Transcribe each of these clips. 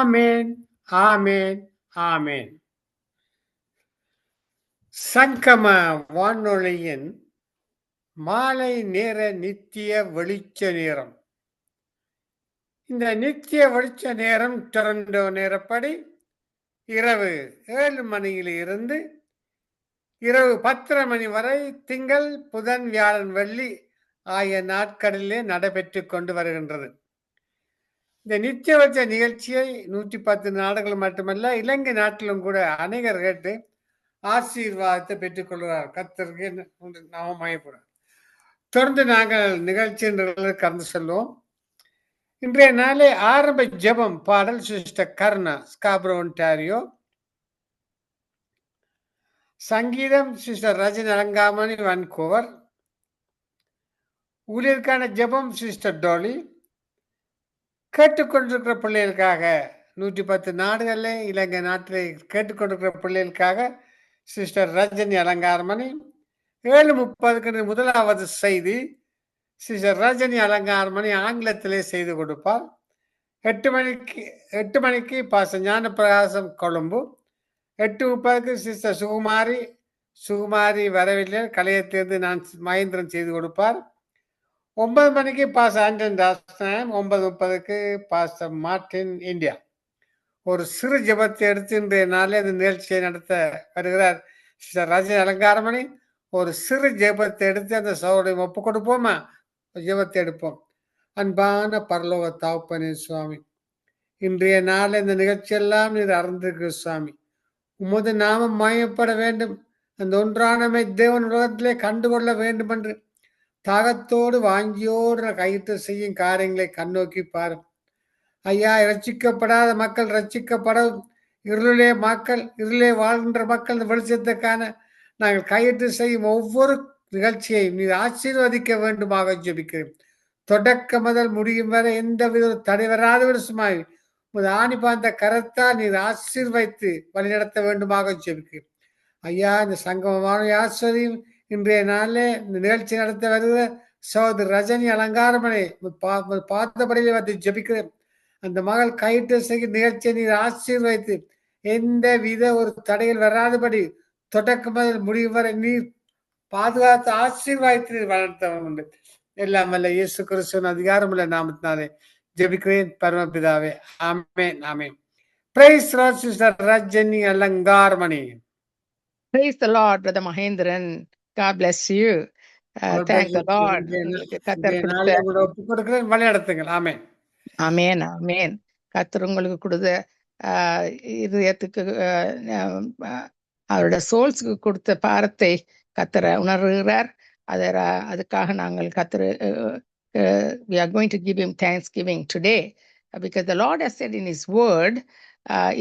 ஆமேன், ஆமேன், ஆமேன். சங்கம வானொலியின் மாலை நேர நித்திய வெளிச்ச நேரம். இந்த நித்திய வெளிச்ச நேரம் டொரண்டோ நேரப்படி இரவு 7 மணியிலிருந்து இரவு 10:30 மணி வரை திங்கள், புதன், வியாழன், வெள்ளி ஆகிய நாட்களிலே நடைபெற்று கொண்டு வருகின்றது. இந்த நித்திய வெளிச்ச நிகழ்ச்சியை 110 நாடுகள் மட்டுமல்ல, இலங்கை நாட்டிலும் கூட அநேகர் கேட்டு ஆசீர்வாதத்தை பெற்றுக் கொள்கிறார். கர்த்தருக்கு நாம மகிமைப்படும். தொடர்ந்து நாங்கள் நிகழ்ச்சி கடந்து செல்வோம். இன்றைய நாளே ஆரம்ப ஜெபம் பாடல் சிஸ்டர் கர்ணா, ஸ்காப்ரோ, ஒன்டாரியோ. சங்கீதம் சிஸ்டர் ரஜினி அலங்காமணி, வான்கூவர். ஊழியருக்கான ஜெபம் சிஸ்டர் டோலி. கேட்டுக்கொண்டிருக்கிற பிள்ளைகளுக்காக 110 நாடுகளில் இலங்கை நாட்டில் கேட்டுக்கொண்டிருக்கிற பிள்ளைகளுக்காக சிஸ்டர் ரஜினி அலங்காரமணி. 7:30 முதலாவது செய்தி சிஸ்டர் ரஜினி அலங்காரமணி ஆங்கிலத்திலே செய்து கொடுப்பார். 8 மணிக்கு பாச ஞான பிரகாசம் கொழும்பு. 8:30 சிஸ்டர் சுகுமாரி வரவில்லை, கலையத்திலிருந்து நான் மகேந்திரன் செய்து கொடுப்பார். 9 மணிக்கு பாச ஆண்டன் ராஜ்நாயம். 9:30 பாச மார்டின் இந்தியா. ஒரு சிறு ஜெபத்தை எடுத்து இன்றைய நாளே அந்த நிகழ்ச்சியை நடத்த வருகிறார் சிஸ்டர் ரஜினி அலங்காரமணி. ஒரு சிறு ஜெபத்தை எடுத்து அந்த சகோதரி ஒப்பு கொடுப்போமா? ஜெபத்தை எடுப்போம். அன்பான பரலோக தகப்பனே சுவாமி, இன்றைய நாள் இந்த நிகழ்ச்சியெல்லாம் நீர் அறிந்திருக்கிற சுவாமி. உமது நாமம் மயப்பட வேண்டும், அந்த ஒன்றானமை தேவன் உலகத்திலே கண்டுகொள்ள வேண்டும் என்று தாகத்தோடு வாங்கியோடு கையிட்டு செய்யும் காரியங்களை கண்ணோக்கி பாரு ஐயா. ரட்சிக்கப்படாத மக்கள் ரட்சிக்கப்படவும், இருளே வாழ்கின்ற மக்கள் இந்த வெளிச்சத்துக்கான நாங்கள் கையிட்டு செய்யும் ஒவ்வொரு நிகழ்ச்சியையும் நீர் ஆசீர்வதிக்க வேண்டுமாக ஜெபிக்கிறேன். தொடக்க முதல் முடியும் வரை எந்த வித தடை வராத விதமாய் உமது ஆணிபாந்த கரத்தால் நீர் ஆசீர்வைத்து வழிநடத்த வேண்டுமாக ஜெபிக்கிறேன் ஐயா. இந்த சங்கமமான ஆசிரியம் இன்றைய நாளிலே இந்த நிகழ்ச்சி நடத்த வருகிற சகோதரி ரஜினி அலங்காரமனை பார்த்தபடியில் வந்து ஜெபிக்கிறேன். அந்த மகள் கையிட்டு செய்யும் நிகழ்ச்சியை நீர் ஆசீர்வைத்து எந்த வித ஒரு தடையில் வராதபடி தொடக்க முதல் முடிவு வரை நீர் பாதுகாத்து ஆசீர்வாதத்தை வளர்த்தவன் உண்டு. எல்லாம் வல்ல இயேசு கிறிஸ்துவின் அதிகாரமுள்ள நாமத்தினாலே ஜெபிக்கிறேன் பரமபிதாவே, ஆமென், ஆமென். Praise lord sister Rajini Alangaramani. Praise the Lord, Brother Mahendran. God bless you. Thank the Lord. ஒப்பு கொடுக்கிறேன், வழி நடத்துங்கள். ஆமென், ஆமென், ஆமென். கர்த்தர் உங்களுக்கு கொடுத்த இதயத்துக்கு அவரோட சோல்ஸுக்கு கொடுத்த பாரத்தை கர்த்தர் உணர்கிறார். அதுக்காக நாங்கள் கர்த்தர் we are going to give him thanksgiving today because the Lord has said in his word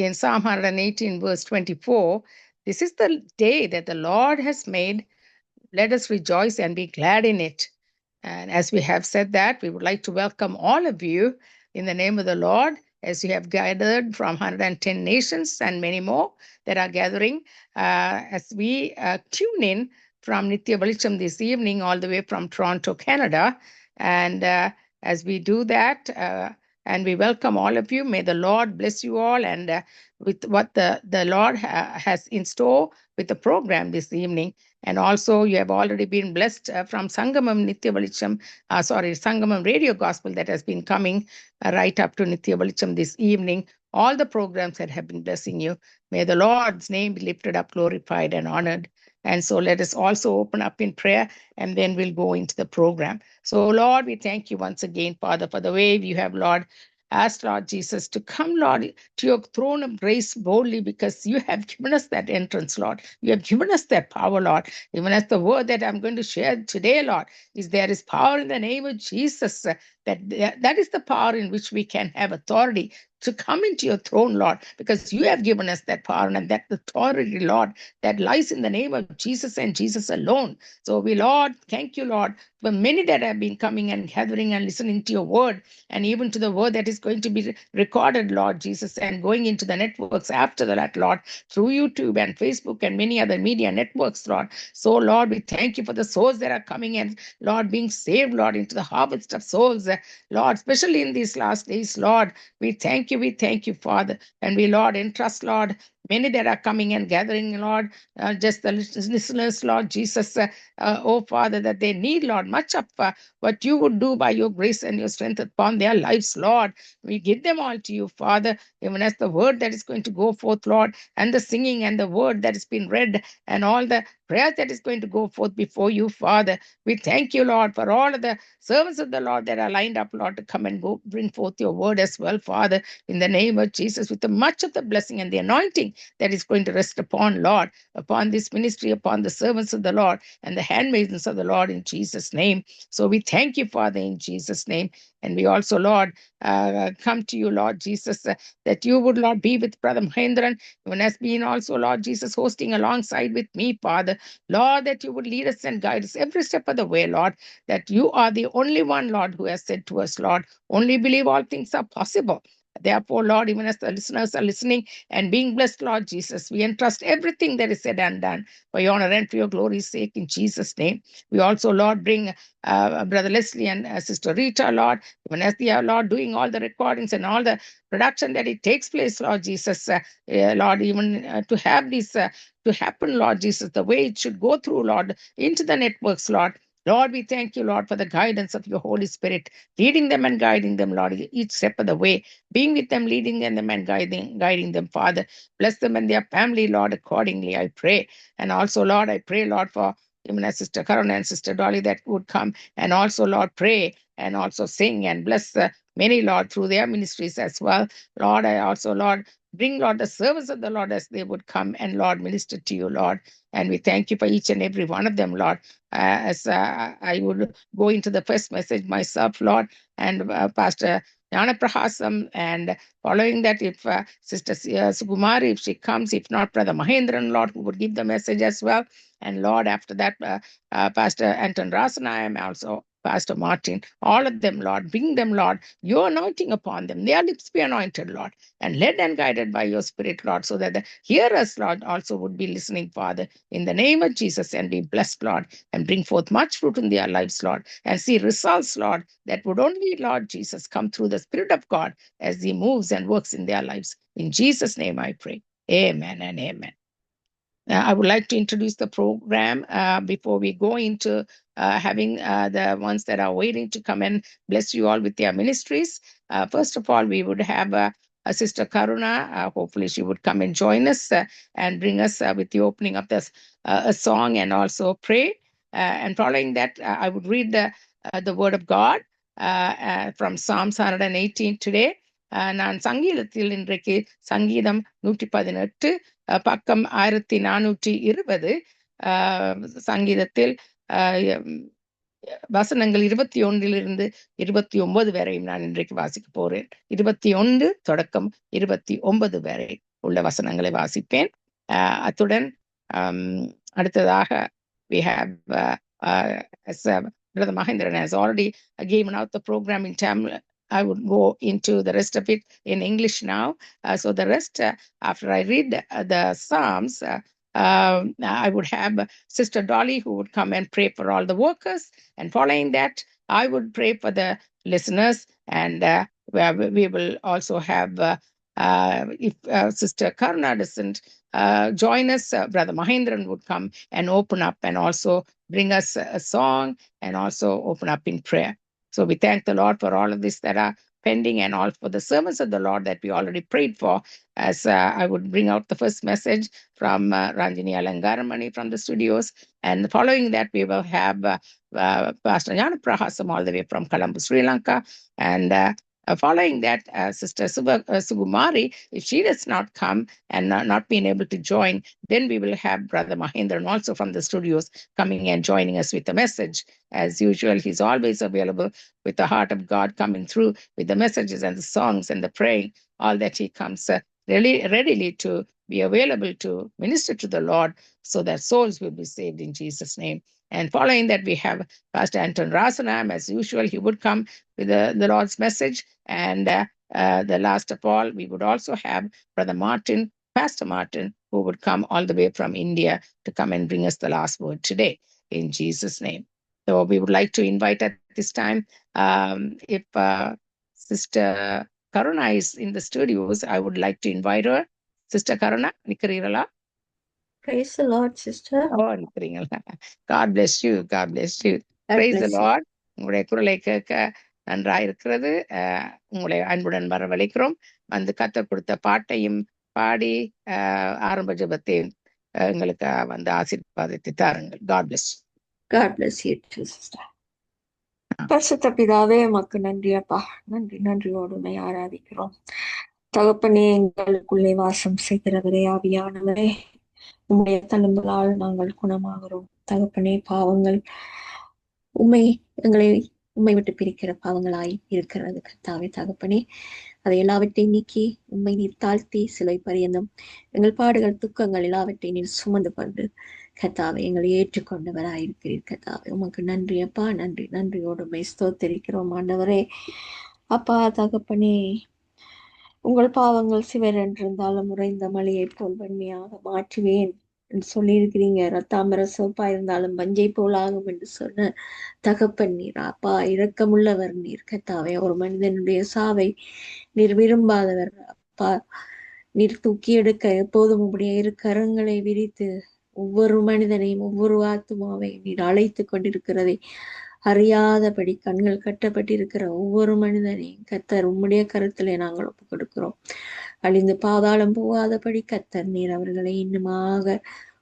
in Psalm 118 verse 24, this is the day that the Lord has made. Let us rejoice and be glad in it. And as we have said that, we would like to welcome all of you in the name of the Lord as you have gathered from 110 nations and many more that are gathering as we tune in from Nitya Velicham this evening all the way from Toronto, Canada. And as we do that, and we welcome all of you, may the Lord bless you all and with what the Lord has in store with the program this evening. And also you have already been blessed from Sangamam Nitya Velicham, Sangamam Radio Gospel that has been coming right up to Nitya Velicham this evening. All the programs that have been blessing you. May the Lord's name be lifted up, glorified and honored. And so let us also open up in prayer and then we'll go into the program. So Lord, we thank you once again, Father, for the way you have, Lord, asked Lord Jesus to come, Lord, to your throne of grace boldly because you have given us that entrance, Lord. You have given us that power, Lord. Even as the word that I'm going to share today, Lord, is there is power in the name of Jesus. That is the power in which we can have authority to come into your throne, Lord, because you have given us that power and that authority, Lord, that lies in the name of Jesus and Jesus alone. So we, Lord, thank you, Lord, for many that have been coming and gathering and listening to your word and even to the word that is going to be recorded, Lord Jesus, and going into the networks after that, Lord, through YouTube and Facebook and many other media networks, Lord. So, Lord, we thank you for the souls that are coming and, Lord, being saved, Lord, into the harvest of souls, Lord, especially in these last days, Lord. We thank you, we thank you, Father. And we, Lord, entrust, Lord, many that are coming and gathering, Lord, just the listeners, Lord Jesus, oh Father, that they need, Lord, much of what you would do by your grace and your strength upon their lives, Lord. We give them all to you, Father, even as the word that is going to go forth, Lord, and the singing and the word that has been read and all the prayer that is going to go forth before you, Father. We thank you, Lord, for all of the servants of the Lord that are lined up, Lord, to come and go bring forth your word as well, Father, in the name of Jesus, with the much of the blessing and the anointing that is going to rest upon, Lord, upon this ministry, upon the servants of the Lord and the handmaidens of the Lord in Jesus' name. So we thank you, Father, in Jesus' name. And we also, Lord, come to you, Lord Jesus, that you would, Lord, be with Brother Mahendran, even as being also, Lord Jesus, hosting alongside with me, Father. Lord, that you would lead us and guide us every step of the way, Lord, that you are the only one, Lord, who has said to us, Lord, only believe all things are possible. Therefore, Lord, even as the listeners are listening and being blessed, Lord Jesus, we entrust everything that is said and done for your honor and for your glory's sake in Jesus' name. We also, Lord, bring Brother Leslie and Sister Rita, Lord, even as they are, Lord, doing all the recordings and all the production that it takes place, Lord Jesus, Lord, even to have this to happen, Lord Jesus, the way it should go through, Lord, into the networks, Lord. Lord, we thank you, Lord, for the guidance of your Holy Spirit, leading them and guiding them, Lord, each step of the way, being with them, leading them and guiding them, Father. Bless them and their family, Lord, accordingly, I pray. And also, Lord, I pray, Lord, for even as Sister Karuna and Sister Dolly that would come and also, Lord, pray and also sing and bless many, Lord, through their ministries as well. Lord, I also, Lord, bring, Lord, the service of the Lord as they would come and, Lord, minister to you, Lord. And we thank you for each and every one of them, Lord. As I would go into the first message myself, Lord, and Pastor Jnana Prahasam, and following that, if Sister Sugumari, if she comes, if not, Brother Mahendran, Lord, who would give the message as well. And Lord, after that, Pastor Anton Rasana, I am also Pastor Martin, all of them, Lord, bring them, Lord, your anointing upon them. Their lips be anointed, Lord, and led and guided by your Spirit, Lord, so that the hearers, Lord, also would be listening, Father, in the name of Jesus, and be blessed, Lord, and bring forth much fruit in their lives, Lord, and see results, Lord, that would only, Lord Jesus, come through the Spirit of God as He moves and works in their lives. In Jesus' name I pray. Amen and amen. I would like to introduce the program before we go into having the ones that are waiting to come and bless you all with their ministries. First of all, we would have Sister Karuna. Hopefully, she would come and join us and bring us with the opening of this a song and also pray. And following that, I would read the Word of God from Psalms 118 today. நான் சங்கீதத்தில் இன்றைக்கு சங்கீதம் 118 பக்கம் 1420 சங்கீதத்தில் வசனங்கள் 21 29 வரையும் நான் இன்றைக்கு வாசிக்க போறேன். 21 தொடக்கம் 29 வரை உள்ள வசனங்களை வாசிப்பேன். அத்துடன் அடுத்ததாக we have as Brother Mahendran has already given out the program in Tamil. I would go into the rest of it in English now. So the rest, after I read the Psalms, I would have Sister Dolly who would come and pray for all the workers. And following that, I would pray for the listeners. And we will also have, if Sister Karuna doesn't join us, Brother Mahendran would come and open up and also bring us a song and also open up in prayer. So we thank the Lord for all of this that are pending and all for the servants of the Lord that we already prayed for. As I would bring out the first message from Ranjini Alangaramani from the studios. And following that, we will have Pastor Jnana Prahasam all the way from Colombo, Sri Lanka. And following that, Sister Sugumari, if she does not come and not being able to join, then we will have Brother Mahendran also from the studios coming and joining us with the message. As usual, he's always available with the heart of God coming through with the messages and the songs and the praying, all that he comes really readily to be available to minister to the Lord so that souls will be saved in Jesus' name. And following that, we have Pastor Anton Rasanam. As usual, he would come with the Lord's message. And the last of all, we would also have Brother Martin, Pastor Martin, who would come all the way from India to come and bring us the last word today in Jesus' name. So we would like to invite at this time, if Sister Karuna is in the studios. I would like to invite her. Sister Karuna, நிக்கிறீர்களா? Praise the Lord, sister. நிக்கிறீங்களா? God bless you. God bless you. God Praise the bless you. Lord. உங்களுடைய குரலை கேட்க நன்றாயிருக்கிறது. உங்களை அன்புடன் வரவழைக்கிறோம். வந்து கர்த்தர் கொடுத்த பாட்டையும் பாடி ஆரம்ப ஜெபத்தை எங்களுக்கு வந்து ஆசீர்வாதத்தை தாருங்கள். God bless you. God bless you too, sister. பரிசுத்த பிதாவே உமக்கு நன்றி அப்பா. நன்றியோடு உம்மை ஆராதிக்கிறோம். தகப்பனே, எங்களுக்குள்ளே வாசம் செய்கிறவரே, ஆவியானவரே, உம்முடைய தழும்புகளால் நாங்கள் குணமாகிறோம். தகப்பனே, பாவங்கள் எங்களை உம்மை விட்டு பிரிக்கிற பாவங்களாய் இருக்கிறது கர்த்தாவே. தகப்பனே, அதை எல்லாவற்றையும் நீக்கி உம்மை நீர் தாழ்த்தி சிலை பரியந்தம் எங்கள் பாடுகள் துக்கங்கள் எல்லாவற்றையும் நீர் சுமந்து கொண்டு கர்த்தாவை எங்களை ஏற்றுக்கொண்டவராயிருக்கிறீர் கர்த்தாவே. உமக்கு நன்றி அப்பா. நன்றியோடு உம்மை ஸ்தோத்திரிக்கிறோம் ஆண்டவரே. அப்பா தகப்பனே, உங்கள் பாவங்கள் சிவர் என்றிருந்தாலும் உறைந்த மலையை போல் வெண்மையாக மாற்றுவேன் என்று சொல்லியிருக்கிறீங்க. ரத்தாம்பர சோப்பா இருந்தாலும் பஞ்சை போல் ஆகும் என்று சொன்ன தகப்பன் நீர் அப்பா. இரக்கமுள்ளவர் நீர் கர்த்தாவே. ஒரு மனிதனுடைய சாவை நீர் விரும்பாதவர் அப்பா. நீர் தூக்கி எடுக்க எப்போதும் உடைய இரு கரங்களை விரித்து ஒவ்வொரு மனிதனையும் ஒவ்வொரு ஆத்துமாவையும் நீர் அழைத்து கொண்டிருக்கிறதை அறியாதபடி கண்கள் கட்டப்பட்டிருக்கிற ஒவ்வொரு மனிதனையும் கர்த்தர் உம்முடைய கருத்திலே நாங்கள் ஒப்புக் கொடுக்கிறோம். அழிந்து பாதாளம் போகாதபடி கர்த்தர் நீர் அவர்களை இன்னுமாக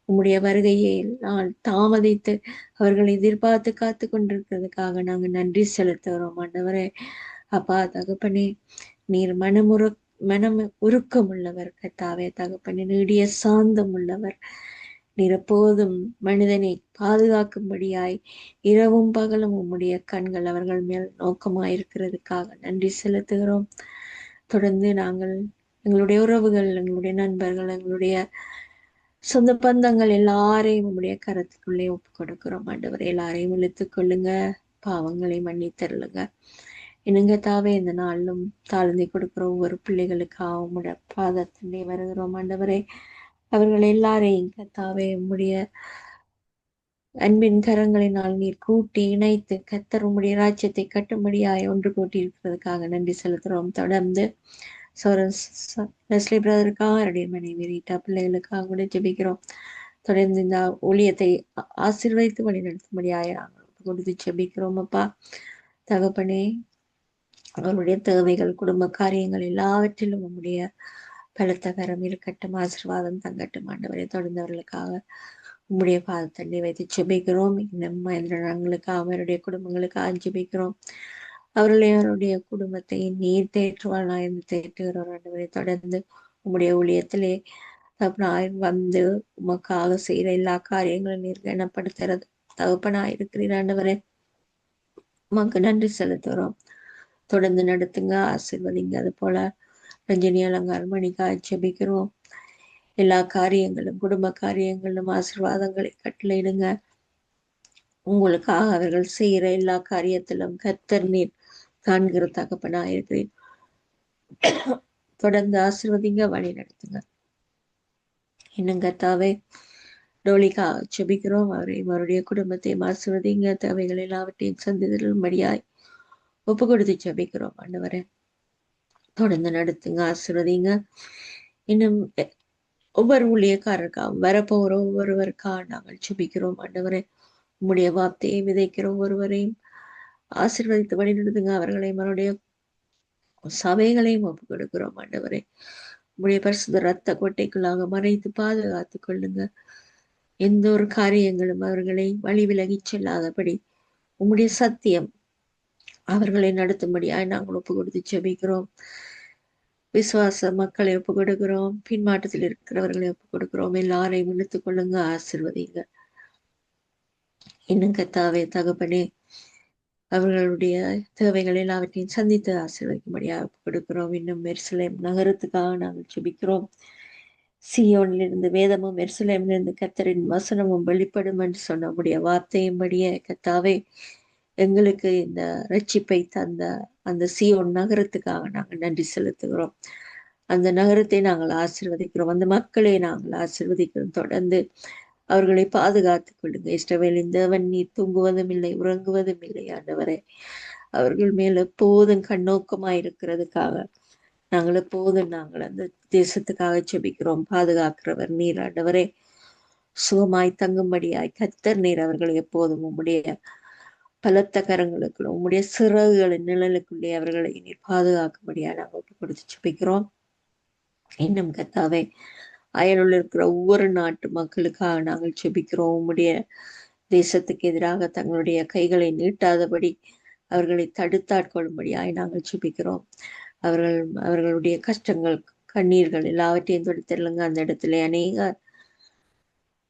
உம்முடைய வருகையை நான் தாமதித்து அவர்களை எதிர்பார்த்து காத்து கொண்டிருக்கிறதுக்காக நாங்கள் நன்றி செலுத்துகிறோம் ஆண்டவரே. அப்பா தகப்பனே, நீர் மனம் உருக்கம் உள்ளவர் கர்த்தாவே. தகப்பனே, நீடிய சாந்தம் உள்ளவர். நீர் எப்போதும் மனிதனை பாதுகாக்கும்படியாய் இரவும் பகலும் உம்முடைய கண்கள் அவர்கள் மேல் நோக்கமாயிருக்கிறதுக்காக நன்றி செலுத்துகிறோம். தொடர்ந்து நாங்கள் எங்களுடைய உறவுகள், எங்களுடைய நண்பர்கள், எங்களுடைய சொந்த பந்தங்கள் எல்லாரையும் உம்முடைய கரத்துக்குள்ளே ஒப்புக் கொடுக்கிறோம் ஆண்டவர். எல்லாரையும் இழுத்துக் கொள்ளுங்க, பாவங்களை மன்னித்தருளுங்க. என்னங்க தாவே, இந்த நாளிலும் தாழ்ந்தை கொடுக்கிற ஒவ்வொரு பிள்ளைகளுக்காக உம்முடைய பாதத்திலே வருகிறோம் ஆண்டவரே. அவர்கள் எல்லாரையும் கர்த்தாவே உம்முடைய அன்பின் கரங்களினால் நீர் கூட்டி இணைத்து கர்த்தர் உம்முடைய ராஜ்யத்தை கட்டும்படியாய் ஒன்று கூட்டி இருக்கிறதுக்காக நன்றி செலுத்துகிறோம். தொடர்ந்து லெஸ்லி பிரதருக்காக, அவருடைய மனைவி ரீட்டா பிள்ளைகளுக்காக கூட ஜெபிக்கிறோம். தொடர்ந்து இந்த ஊழியத்தை ஆசீர்வதித்து வழி நடத்தும்படியாய் நாங்கள் கொடுத்து ஜெபிக்கிறோம் அப்பா. தகப்பனே, அவருடைய தேவைகள், குடும்ப காரியங்கள் எல்லாவற்றிலும் உம்முடைய பலத்த கரம் இருக்கட்டும், ஆசீர்வாதம் தங்கட்டும் ஆண்டவரை. தொடர்ந்தவர்களுக்காக உம்முடைய பாதத்தண்ணி வைத்து ஜெபிக்கிறோம். இன்னும் மகேந்திரங்களுக்காக, அவருடைய குடும்பங்களுக்காக ஜெபிக்கிறோம். அவருடைய குடும்பத்தை நீர் தேற்றுவாள் என்று தேற்றுகிறோம் ஆண்டவரை. தொடர்ந்து உம்முடைய ஊழியத்திலே வந்து உமக்காக செய்கிற எல்லா காரியங்களும் நீர் கனப்படுத்துறது தகப்பனாயிருக்கிறீர் ஆண்டவரே. உமக்கு நன்றி செலுத்துகிறோம். தொடர்ந்து நடத்துங்க, ஆசீர்வதிங்க. அது போல ரஞ்சனி அலங்காரமணிக்காக ஜெபிக்கிறோம். எல்லா காரியங்களும், குடும்ப காரியங்களும் ஆசீர்வாதங்களை கட்டளையிடுங்க. உங்களுக்காக அவர்கள் செய்கிற எல்லா காரியத்திலும் கர்த்தர் நீர் காண்கிற தகப்பனாயிருக்கிறேன். தொடர்ந்து ஆசீர்வதிங்க, வழி நடத்துங்க. இன்னும் கர்த்தாவே, டோலிக்கா ஜெபிக்கிறோம். அவருடைய குடும்பத்தை ஆசீர்வதிங்க. தேவைகள் எல்லாவற்றையும் சந்திதரும்படியாய் ஒப்பு கொடுத்து ஜெபிக்கிறோம் ஆண்டவரே. தொடர்ந்து நடத்துங்க, ஆசீர்வதிங்க. இன்னும் ஒவ்வொரு ஊழியக்காரருக்காகவும் வரப்போகிற ஒவ்வொருவருக்காக நாங்கள் ஜெபிக்கிறோம் ஆண்டவரே. உம்முடைய வார்த்தையை விதைக்கிற ஒவ்வொருவரையும் ஆசீர்வதித்து வழி நடத்துங்க. அவர்களையும் அவருடைய சபைகளையும் ஒப்பு கொடுக்கிறோம் ஆண்டவரே. உம்முடைய பரிசுத்த ரத்த கோட்டைக்குள்ளாக மறைத்து பாதுகாத்து கொள்ளுங்க. எந்த ஒரு காரியங்களும் அவர்களை வழி விலகி செல்லாதபடி உம்முடைய சத்தியம் அவர்களை நடத்தும்படியாய் நாங்கள் ஒப்பு கொடுத்து ஜெபிக்கிறோம். விசுவாச மக்களை ஒப்பு கொடுக்கிறோம். பின்மாற்றத்தில் இருக்கிறவர்களை ஒப்பு கொடுக்கிறோம். எல்லாரையும் இழுத்துக் கொள்ளுங்க, ஆசீர்வதிங்க. இன்னும் கர்த்தாவே தகப்பனே, அவர்களுடைய தேவைகள் எல்லாவற்றையும் சந்தித்து ஆசீர்வதிக்கும்படியாக ஒப்பு கொடுக்கிறோம். இன்னும் எருசலேம் நகரத்துக்காக நாங்கள் ஜெபிக்கிறோம். சீயோனிலிருந்து வேதமும் எருசலேமிலிருந்து கர்த்தரின் வசனமும் வெளிப்படும் என்று சொன்ன உம்முடைய வார்த்தையும்படியே கர்த்தாவே, எங்களுக்கு இந்த ரட்சிப்பை தந்த அந்த சீயோன் நகரத்துக்காக நாங்கள் நன்றி செலுத்துகிறோம். அந்த நகரத்தை நாங்கள் ஆசீர்வதிக்கிறோம். அந்த மக்களை நாங்கள் ஆசீர்வதிக்கிறோம். தொடர்ந்து அவர்களை பாதுகாத்துக் கொள்ளுங்க. இஸ்ரவேலின் தேவன் நீர் தூங்குவதும் இல்லை, உறங்குவதும் இல்லை ஆண்டவரே. அவர்கள் மேல் எப்போதும் கண்ணோக்கமாய் இருக்கிறதுக்காக நாங்கள் எப்போதும் நாங்கள் அந்த தேசத்துக்காக செபிக்கிறோம். பாதுகாக்கிறவர் நீர் ஆண்டவரே. சுகமாய் தங்கும்படியாய் கர்த்தர் நீர் அவர்களை எப்போதும் உம்முடைய பலத்த கரங்களுக்குள்ள உம்முடைய சிறகுகளின் நிழலுக்குள்ளே அவர்களை நீர் பாதுகாக்கும்படியா நாங்கள் ஒப்பு கொடுத்து செபிக்கிறோம். இன்னும் கர்த்தாவே, அயலுள்ள இருக்கிற ஒவ்வொரு நாட்டு மக்களுக்காக நாங்கள் செபிக்கிறோம். உம்முடைய தேசத்துக்கு எதிராக தங்களுடைய கைகளை நீட்டாதபடி அவர்களை தடுத்தாட்கொள்ளும்படியாய் நாங்கள் செபிக்கிறோம். அவர்களுடைய கஷ்டங்கள், கண்ணீர்கள் எல்லாவற்றையும் தொடுத்தருளுங்க. அந்த இடத்துல அநேக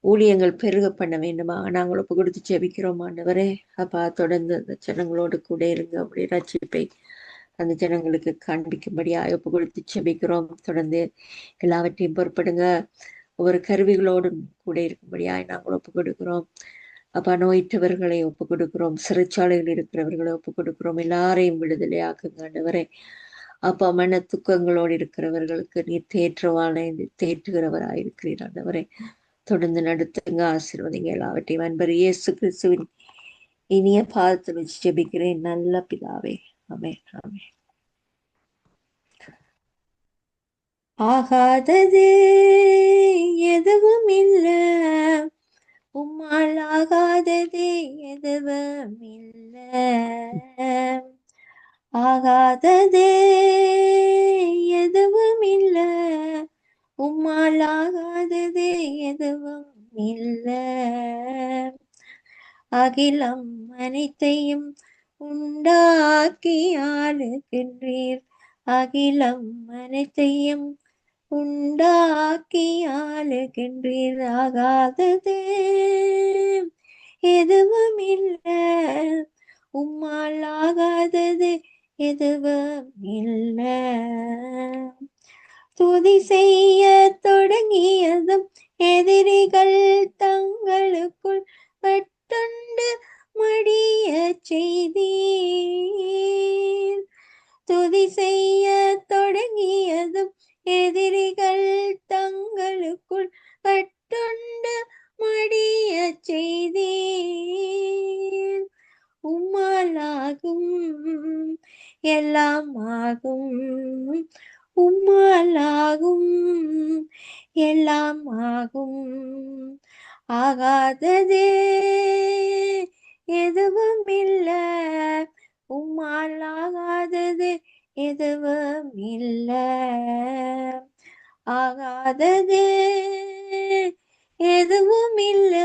ஊழியங்கள் பெருக பண்ண வேண்டுமா நாங்கள் ஒப்பு கொடுத்து செபிக்கிறோம் ஆண்டவரே. அப்பா, தொடர்ந்து அந்த ஜனங்களோடு கூட இருங்க. அப்படி ரட்சிப்பை அந்த ஜனங்களுக்கு காண்பிக்கும்படியாக ஒப்பு கொடுத்து செபிக்கிறோம். தொடர்ந்து எல்லாவற்றையும் பொறுப்படுங்க. ஒவ்வொரு கருவிகளோடும் கூட இருக்கும்படியாய் நாங்கள் ஒப்பு கொடுக்கிறோம். அப்பா, நோயிற்றவர்களை ஒப்பு கொடுக்கிறோம். சிறைச்சாலையில் இருக்கிறவர்களை ஒப்பு கொடுக்கிறோம். எல்லாரையும் விடுதலையாக்குங்க ஆண்டவரே. அப்பா, மன துக்கங்களோடு இருக்கிறவர்களுக்கு நீர் தேற்றுகிறவராய் இருக்கிறீர் ஆண்டவரே. தொடர்ந்து நடத்துங்க, ஆசீர்வதிங்க எல்லாவற்றையும். அன்பர் இயேசு கிறிஸ்துவின் இனிய பாதத்தில் வச்சு ஜெபிக்கிறேன் நல்ல பிதாவே. ஆமென், ஆமென். ஆகாதது எதுவும் இல்ல, உம்மால் ஆகாதது எதுவும் இல்ல. ஆகாதது எதுவும் இல்ல, உம்மால் ஆகாதது எதுவும் இல்ல. அகிலம் அனைத்தையும் உண்டாக்கி ஆளுகின்றீர். அகிலம் அனைத்தையும் உண்டாக்கி ஆளுகின்றீர். ஆகாதது எதுவும் இல்ல, உம்மால் ஆகாதது எதுவும் இல்ல. துதி செய்ய தொடங்கியதும் எதிரிகள் தங்களுக்குள் வெட்டுண்டு மடிய செய்தீர். துதி செய்ய தொடங்கியதும் எதிரிகள் தங்களுக்குள் வெட்டுண்டு மடிய செய்தீர். உம்மால் ஆகும் எல்லாம் ஆகும், உம்மால் ஆகும் எல்லாம் ஆகும். ஆகாதது எதுவும் இல்ல, உம்மால் ஆகாதது எதுவும் இல்ல. ஆகாதது எதுவும் இல்ல,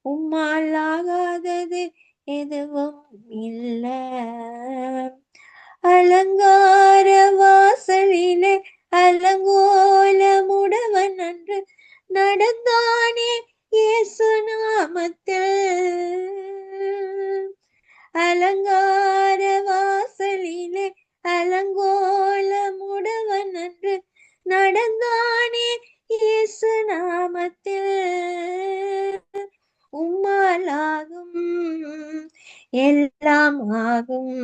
உம்மால் ஆகாதது எதுவும் இல்ல. அலங்கார வாசலிலே அலங்கோலமுடவன் அன்று நடந்தானே இயேசு நாமத்தில். அலங்கார வாசலிலே அலங்கோலமுடவன் அன்று நடந்தானே இயேசு நாமத்தில். உம்மால் ஆகும் எல்லாம் ஆகும்,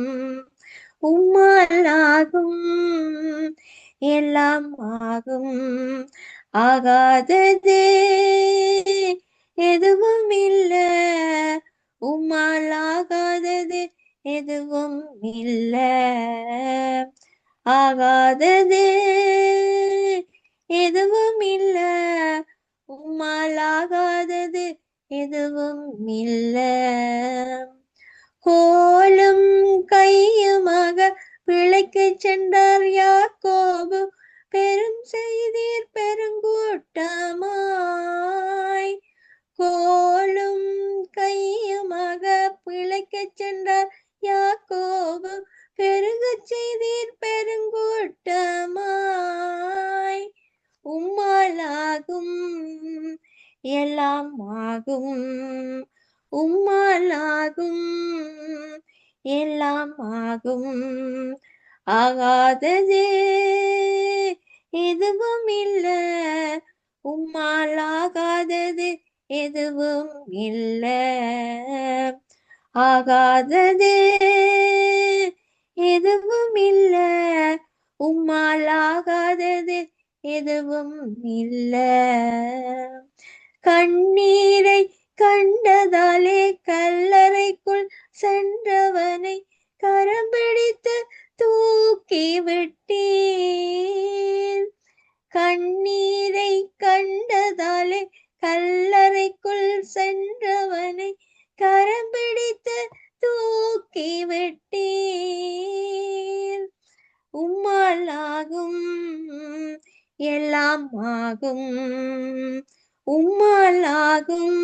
உம்மால் ஆகும் எல்லாம் ஆகும். ஆகாதது எதுவும் இல்ல, உம்மால் ஆகாதது எதுவும் இல்ல. ஆகாதது எதுவும் இல்ல, உம்மால் ஆகாதது எதுவும் இல்ல. கோலும் கையுமாக பிழைக்கு சென்றார் யாக்கோபு, பெரும் செய்தீர் பெருங்கூட்டமாய். கோலும் கையுமாக பிழைக்க சென்றார் யாக்கோபு, பெருக செய்தீர் பெருங்கூட்டமாய். உம்மால் ஆகும் எல்லாம் ஆகும், உம்மால் ஆகும் எல்லாம் ஆகும். ஆகாதது எதுவும் இல்ல, உம்மால் ஆகாதது எதுவும் இல்ல. ஆகாதது எதுவும் இல்ல, உம்மால் ஆகாதது எதுவும் இல்ல. கண்ணீரை கண்டதாலே கல்லறைக்குள் சென்றவனை கரம் பிடித்து தூக்கி விட்டீர். கல்லறைக்குள் சென்றவனை கரம் பிடித்து தூக்கி விட்டீர். உம்மால் ஆகும் எல்லாம் ஆகும், உம்மால் ஆகும்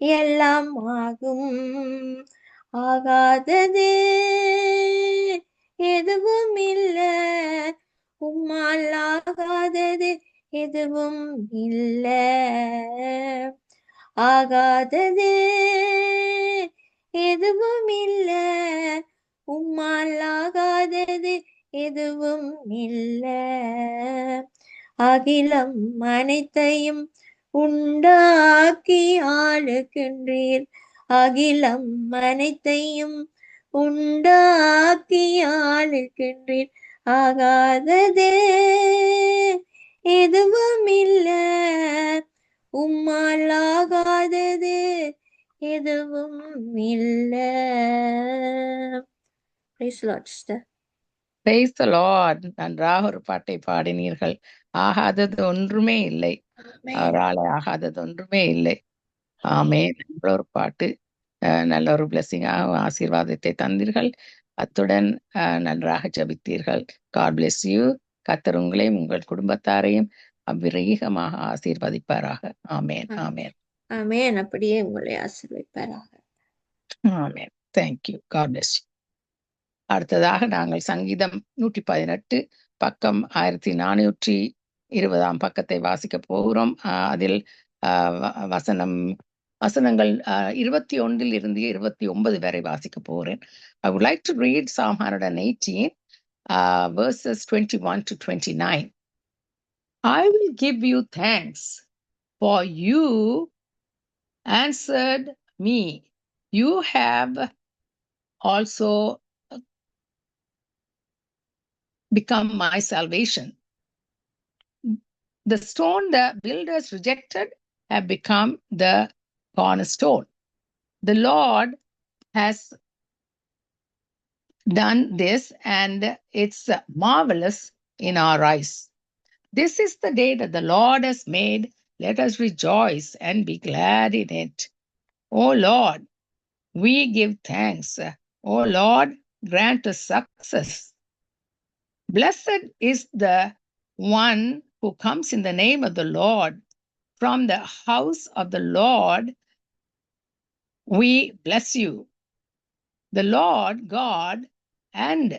எல்லாம் ஆகும். ஆகாதது எதுவும் இல்ல, உம்மால் ஆகாதது எதுவும் இல்ல. ஆகாதது எதுவும் இல்ல, உம்மால் ஆகாதது எதுவும் இல்ல. அகிலம் அனைத்தையும் உண்டாக்கி ஆளுகின்றீர், அகிலம் அனைத்தையும் உண்டாக்கி ஆளுகின்றீர். ஆகாதது எதுவும் இல்ல, உம்மால் ஆகாதது எதுவும் இல்ல. Praise the Lord, sister. Praise the Lord. நன்றாக ஒரு பாட்டை பாடினீர்கள். ஆகாதது ஒன்றுமே இல்லை, அவரால் ஆகாதது ஒன்றுமே இல்லை. ஆமென். நல்ல ஒரு பாட்டு, நல்ல ஒரு பிளெஸிங்காக ஆசீர்வாதத்தை தந்தீர்கள். அத்துடன் நன்றாக ஜெபித்தீர்கள். God bless you. கர்த்தர் உங்களையும் உங்கள் குடும்பத்தாரையும் அவ்விரீகமாக ஆசீர்வதிப்பாராக. ஆமென். ஆமென். ஆமென். அப்படியே உங்களை ஆசீர்வதிப்பாராக. ஆமென். Thank you. God bless you. அடுத்ததாக நாங்கள் சங்கீதம் 118 பக்கம் 1420 பக்கத்தை வாசிக்க போகிறோம். அதில் வசனங்கள் 21 இருந்து 29 வரை வாசிக்க போகிறேன். I would like to read Psalm 118 verses 21 to 29. I will give you thanks, for you answered me. You have also become my salvation. The stone the builders rejected have become the cornerstone. The Lord has done this, and it's marvelous in our eyes. This is the day that the Lord has made. Let us rejoice and be glad in it. O Lord, we give thanks. O Lord, grant us success. Blessed is the one who comes in the name of the Lord. From the house of the Lord, we bless you, the Lord God, and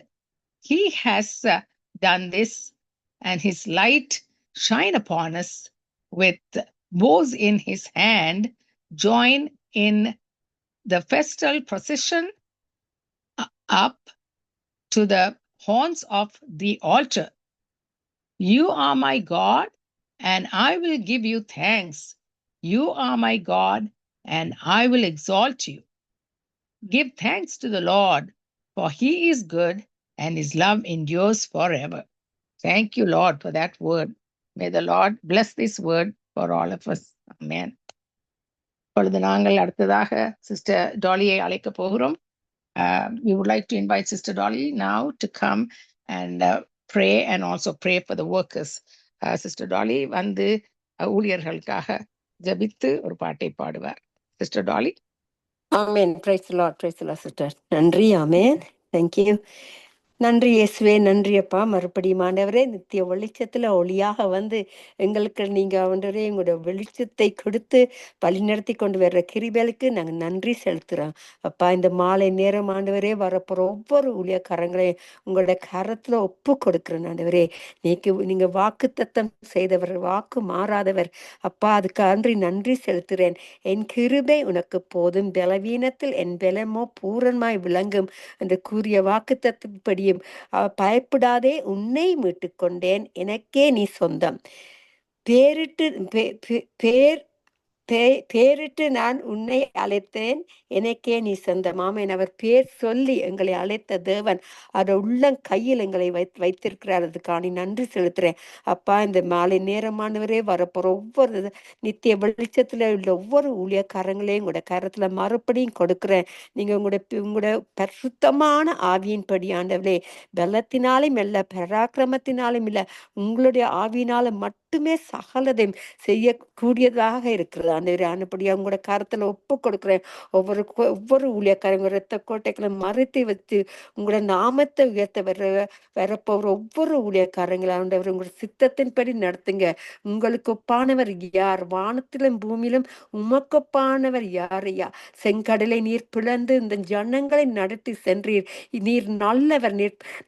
he has done this, and his light shine upon us. With bows in his hand, join in the festal procession up to the horns of the altar. You are my God, and I will give you thanks. You are my God, and I will exalt you. Give thanks to the Lord, for he is good, and his love endures forever. Thank you, Lord, for that word. May the Lord bless this word for all of us. Amen. இப்பொழுது நாங்கள் அடுத்ததாக sister டாலியை அழைக்க போகிறோம். We would like to invite Sister Dolly now to come and pray and also pray for the workers. Sister Dolly வந்து ஊழியர்களுக்காக ஜெபித்து ஒரு பாட்டை பாடுவார். Sister Dolly. Amen. Praise the Lord, sister. நன்றி. ஆமென். Thank you. நன்றி இயேசுவே, நன்றி அப்பா. மறுபடியும் ஆண்டவரே, நித்திய வெளிச்சத்துல ஒளியாக வந்து எங்களுக்கு நீங்க ஆண்டவரே எங்களோட வெளிச்சத்தை கொடுத்து வழிநடத்தி கொண்டு வர்ற கிருபைகளுக்கு நாங்க நன்றி செலுத்துறோம் அப்பா. இந்த மாலை நேரம் ஆண்டவரே வரப்போற ஒவ்வொரு ஊழியக்காரங்களையும் உங்களோட கரத்துல ஒப்பு கொடுக்கிறேன் ஆண்டவரே. நீங்க வாக்கு தத்தம் செய்தவர், வாக்கு மாறாதவர் அப்பா. அதுக்கு நன்றி செலுத்துறேன். என் கிருபை உனக்கு போதும், பலவீனத்தில் என் பலமோ பூரணமாய் விளங்கும் என்று கூறிய வாக்கு தத்தப்படி பயப்படாதே, உன்னை மீட்டுக் கொண்டேன், எனக்கே நீ சொந்தம். பேரிட்டு நான் உன்னை அழைத்தேன், எனக்கே நீ சொந்தம். ஆமென். அவர் பேர் சொல்லி எங்களை அழைத்த தேவன் அதை கையில் எங்களை வைத்திருக்கிறார். அதுக்காண்டி நன்றி செலுத்துறேன். அப்பா, இந்த மாலை நேரமானவரே வரப்போற ஒவ்வொரு நித்திய வெளிச்சத்துல உள்ள ஒவ்வொரு ஊழியக்காரங்களையும் உங்களோட கரத்துல மறுபடியும் கொடுக்கிறேன். நீங்க உங்களோட பரிசுத்தமான ஆவியின்படி ஆண்டவரே, பலத்தினாலும் இல்ல, பராக்கிரமத்தினாலும் இல்ல, உங்களுடைய ஆவியினால மட்டுமே சகலதையும் செய்யக்கூடியதாக இருக்கிறது ஆண்டவரே. ஆனபடியா உங்களோட கரத்துல ஒப்பு கொடுக்கிறேன். ஒவ்வொரு ஊழியக்காரங்க ரத்த கோட்டைகளை மறைத்து வச்சு உங்களோட நாமத்தை உயர்த்த வரப்போற ஒவ்வொரு ஊழியக்காரங்களை ஆண்டவர் உங்களோட சித்தத்தின்படி நடத்துங்க. உங்களுக்கு ஒப்பானவர் யார்? வானத்திலும் பூமியிலும் உமக்கொப்பானவர் யார் ஐயா? செங்கடலை நீர் பிளந்து இந்த ஜனங்களை நடத்தி சென்றீர். நீர் நல்லவர்,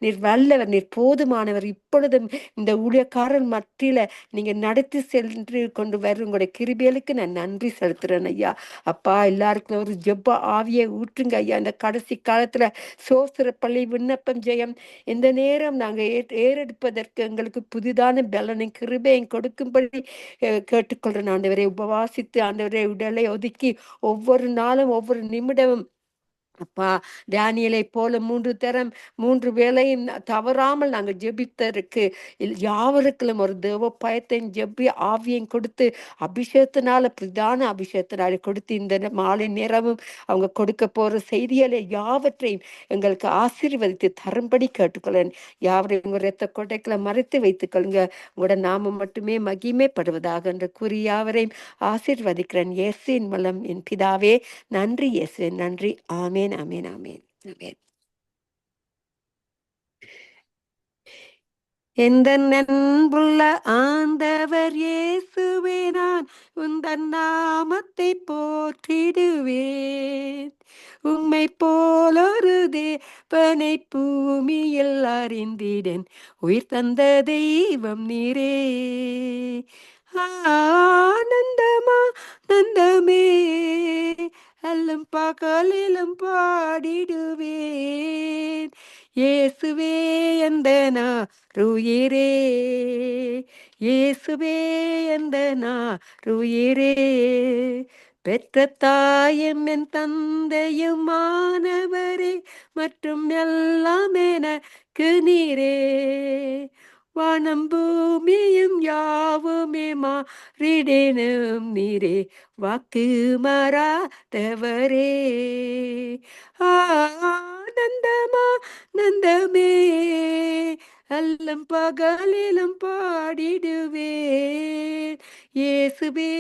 நீர் வல்லவர், நீர் போதுமானவர். இப்பொழுதும் இந்த ஊழியக்காரன் மத்தியில நீங்க நடத்தி சென்று கொண்டு வர உங்களுடைய கிருபைகளுக்கு நான் நன்றி செலுத்துறேன் ஐயா. அப்பா, எல்லாருக்கும் ஒரு ஜெப ஆவியை ஊற்றுங்க ஐயா. இந்த கடைசி காலத்துல சோத்திர பள்ளி விண்ணப்பம் ஜெயம் இந்த நேரம் நாங்க ஏறெடுப்பதற்கு எங்களுக்கு புதிதான பலனையும் கிருபையும் கொடுக்கும்படி கேட்டுக்கொள்றேன் ஆண்டவரே. உபவாசித்து ஆண்டவரே உடலை ஒதுக்கி ஒவ்வொரு நாளும் ஒவ்வொரு நிமிடமும் அப்பா, தானியேலை போல 3 தரம் 3 வேளையும் தவறாமல் நாங்கள் ஜெபித்ததற்கு யாவருக்கும் ஒரு தேவ பயத்தையும் ஜெபி ஆவியையும் கொடுத்து அபிஷேகத்தினால பிரதான அபிஷேகத்தினால கொடுத்து இந்த மாலை நேரமும் அவங்க கொடுக்க போற செய்திகளை யாவற்றையும் எங்களுக்கு ஆசீர்வதித்து தரும்படி கேட்டுக்கொள்ளேன். யாவரையும் உங்க ரத்த கொட்டைகளை மறைத்து வைத்துக் கொள்ளுங்க. உங்களோட நாமம் மட்டுமே மகிமைப்படுவதாக என்று கூறி யாவரையும் ஆசீர்வதிக்கிறேன். இயேசுவின் மூலம் என் பிதாவே. நன்றி இயேசு, நன்றி. ஆமென், ஆமென், ஆமென், ஆமென். எந்த நண்புள்ள ஆண்டவர் இயேசுவே, நான் உந்தன் நாமத்தை போற்றிடுவேன். உம்மை போலொரு தேவனை பூமியில் அறிந்திடன், உயிர் தந்த தெய்வம் நீரே. ஆனந்தமா நந்தமே அல்லும் பகலிலும் பாடிடுவேன். இயேசுவே எந்தனாருயிரே, இயேசுவே எந்தனாருயிரே. பெற்ற தாயும் என் தந்தையும் மாணவரே, மற்றும் எல்லாம் எனக்கு நீரே. வானம் பூமியும் யாவுமே மாறிடேனும் நீரே, வாக்கு மாறாதவரே. ஆனந்தமா நந்தமே அல்லும் பகலிலும் பாடிடுவேன். இயேசுவே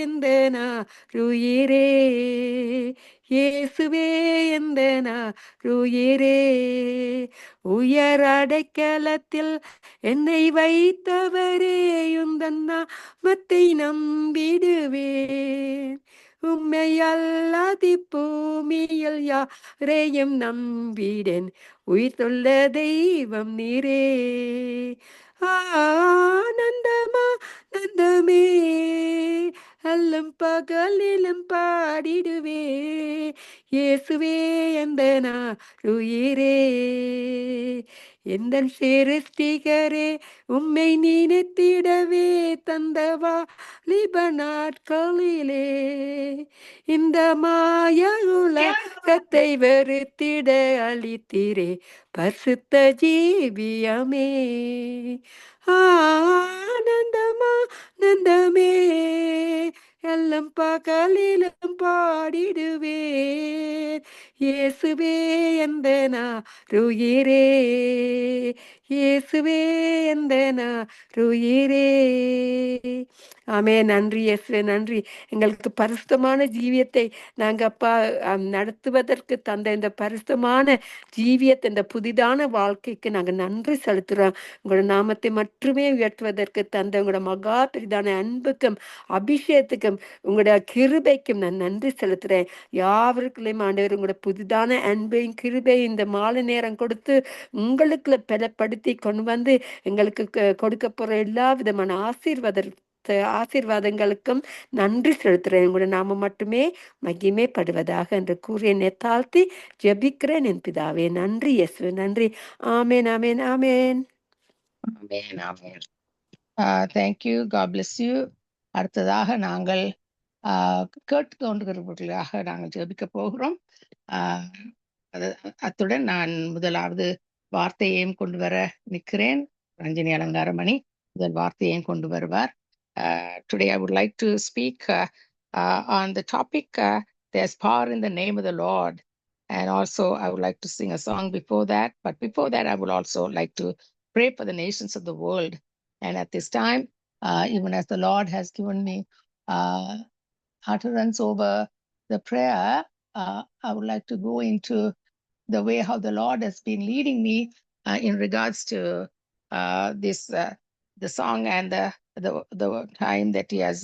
எந்தனாருயிரே, இயேசுவே எந்தனாருயிரே. உயர் அடைக்கலத்தில் என்னை வைத்தவரே, உந்தன் நாமத்தை நம்பிடுவேன். உம்மை அல்லாதி பூமியில் யாரையும் நம்பிடேன், உயிர் தொல்ல தெய்வம் நீரே. ஆனந்தமா நந்தமே அல்லும் பகலிலும் பாடிடுவே. இயேசுவே எந்தனாருயிரே, எந்தன் சிருஷ்டிகரே, உம்மை நினைத்திடவே தந்தவா லிப நாட்களிலே. இந்த மாய உலகத்தை வெறுத்திட அளித்தீரே, பரிசுத்த ஜீவியமே. ஆனந்தமா நந்தமே எல்லாம் பகலிலும் பாடிடுவேன். இயேசுவே எந்தனாருயிரே, இயேசுவே எந்தனாருயிரே. ஆமே, நன்றி இயேசுவே, நன்றி. எங்களுக்கு பரிசுத்தமான ஜீவியத்தை நாங்கள் அப்பா நடத்துவதற்கு தந்த இந்த பரிசுத்தமான ஜீவியத்தை, இந்த புதிதான வாழ்க்கைக்கு நாங்கள் நன்றி செலுத்துகிறோம். உங்களோட நாமத்தை மட்டுமே உயர்த்துவதற்கு தந்த உங்களோட மகா பெரிதான அன்புக்கும் அபிஷேகத்துக்கும் உங்களோட கிருபைக்கும் நான் நன்றி செலுத்துறேன். யாவருக்குள்ளேயும் ஆண்டவர் உங்களோட புதிதான அன்பையும் கிருபையும் இந்த மாலை நேரம் கொடுத்து உங்களுக்குள்ள பலப்படுத்தி கொண்டு வந்து எங்களுக்கு கொடுக்க போற எல்லா விதமான ஆசீர்வாதங்களுக்கும் நன்றி செலுத்துறேன். உங்களோட நாம மட்டுமே மகிமைப்படுவதாக என்று கூறி என்னை தாழ்த்தி ஜெபிக்கிறேன் என் பிதாவே. நன்றி இயேசுவே, நன்றி. ஆமேன், ஆமேன், ஆமேன். Amen, amen. Thank you. God bless you. அடுத்ததாக நாங்கள் கேட்டுக்கொண்டிருப்பவர்களாக நாங்கள் ஜெபிக்க போகிறோம். அத்துடன் நான் முதலாவது வார்த்தையையும் கொண்டு வர நிற்கிறேன். ரஞ்சினி அலங்காரமணி முதல் வார்த்தையையும் கொண்டு வருவார். Today I would like to speak on the topic, there's power in the name of the Lord. And also I would like to sing a song before that. But before that, I would also like to pray for the nations of the world. And at this time, even as the Lord has given me utterance over the prayer, I would like to go into the way how the Lord has been leading me in regards to the song and the time that He has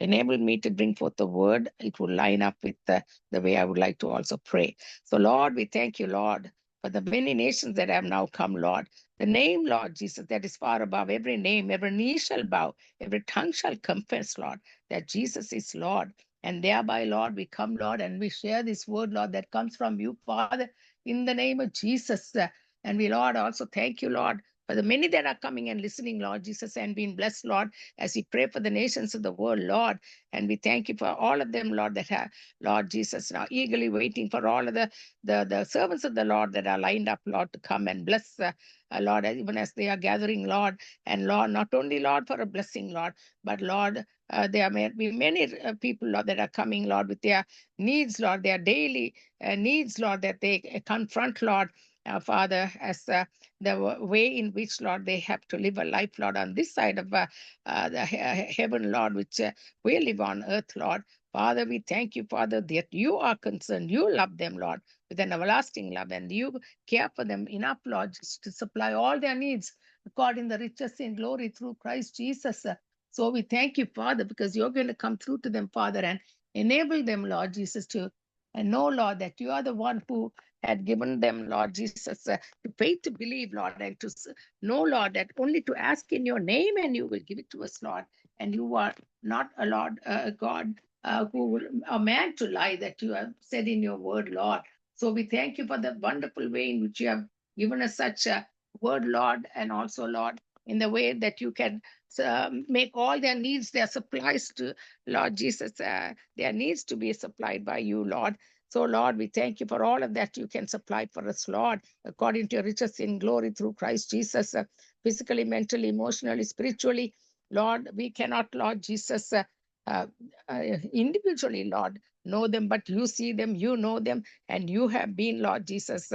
enabled me to bring forth the word. It will line up with the way I would like to also pray. So, Lord, we thank you, Lord, for the many nations that have now come, Lord. The name, Lord Jesus, that is far above every name, every knee shall bow, every tongue shall confess, Lord, that Jesus is Lord. And thereby, Lord, we come, Lord, and we share this word, Lord, that comes from you, Father, in the name of Jesus. And we, Lord, also thank you, Lord, for the many that are coming and listening, Lord Jesus, and being blessed, Lord, as we pray for the nations of the world, Lord. And we thank you for all of them, Lord, that have, Lord Jesus, now eagerly waiting for all of the servants of the Lord that are lined up, Lord, to come and bless, Lord, even as they are gathering, Lord. And Lord, not only, Lord, for a blessing, Lord, but Lord, there may be many people, Lord, that are coming, Lord, with their needs, Lord, their daily needs, Lord, that they confront, Lord, Father, as the way in which, Lord, they have to live a life, Lord, on this side of the heaven, Lord, which we live on earth, Lord. Father, we thank you, Father, that you are concerned. You love them, Lord, with an everlasting love, and you care for them enough, Lord, just to supply all their needs according to the riches in glory through Christ Jesus. So we thank you, Father, because you're going to come through to them, Father, and enable them, Lord Jesus, to know, Lord, that you are the one who had given them, Lord Jesus, to faith to believe, Lord, and to know, Lord, that only to ask in your name and you will give it to us, Lord. And you are not a Lord, God, who will, a man to lie, that you have said in your word, Lord. So we thank you for the wonderful way in which you have given us such a word, Lord, and also, Lord, in the way that you can make all their needs, their supplies to, Lord Jesus, their needs to be supplied by you, Lord. So, Lord, we thank you for all of that you can supply for us, Lord, according to your riches in glory through Christ Jesus, physically, mentally, emotionally, spiritually. Lord, we cannot, Lord Jesus, individually, Lord, know them, but you see them, you know them, and you have been, Lord Jesus,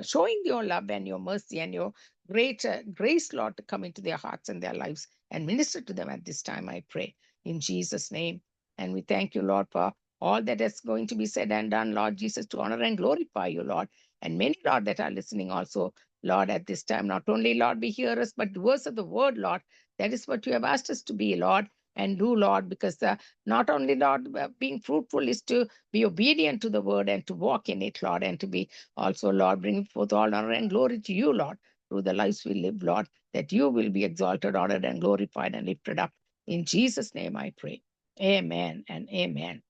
showing your love and your mercy and your great grace, Lord, to come into their hearts and their lives and minister to them at this time, I pray, in Jesus' name. And we thank you, Lord, for all that is going to be said and done, Lord Jesus, to honor and glorify you, Lord. And many, Lord, that are listening also, Lord, at this time, not only, Lord, be hearers, but doers of the word, Lord. That is what you have asked us to be, Lord, and do, Lord, because not only, Lord, being fruitful is to be obedient to the word and to walk in it, Lord, and to be also, Lord, bring forth all honor and glory to you, Lord, through the lives we live, Lord, that you will be exalted, honored, and glorified and lifted up. In Jesus' name I pray. Amen and amen.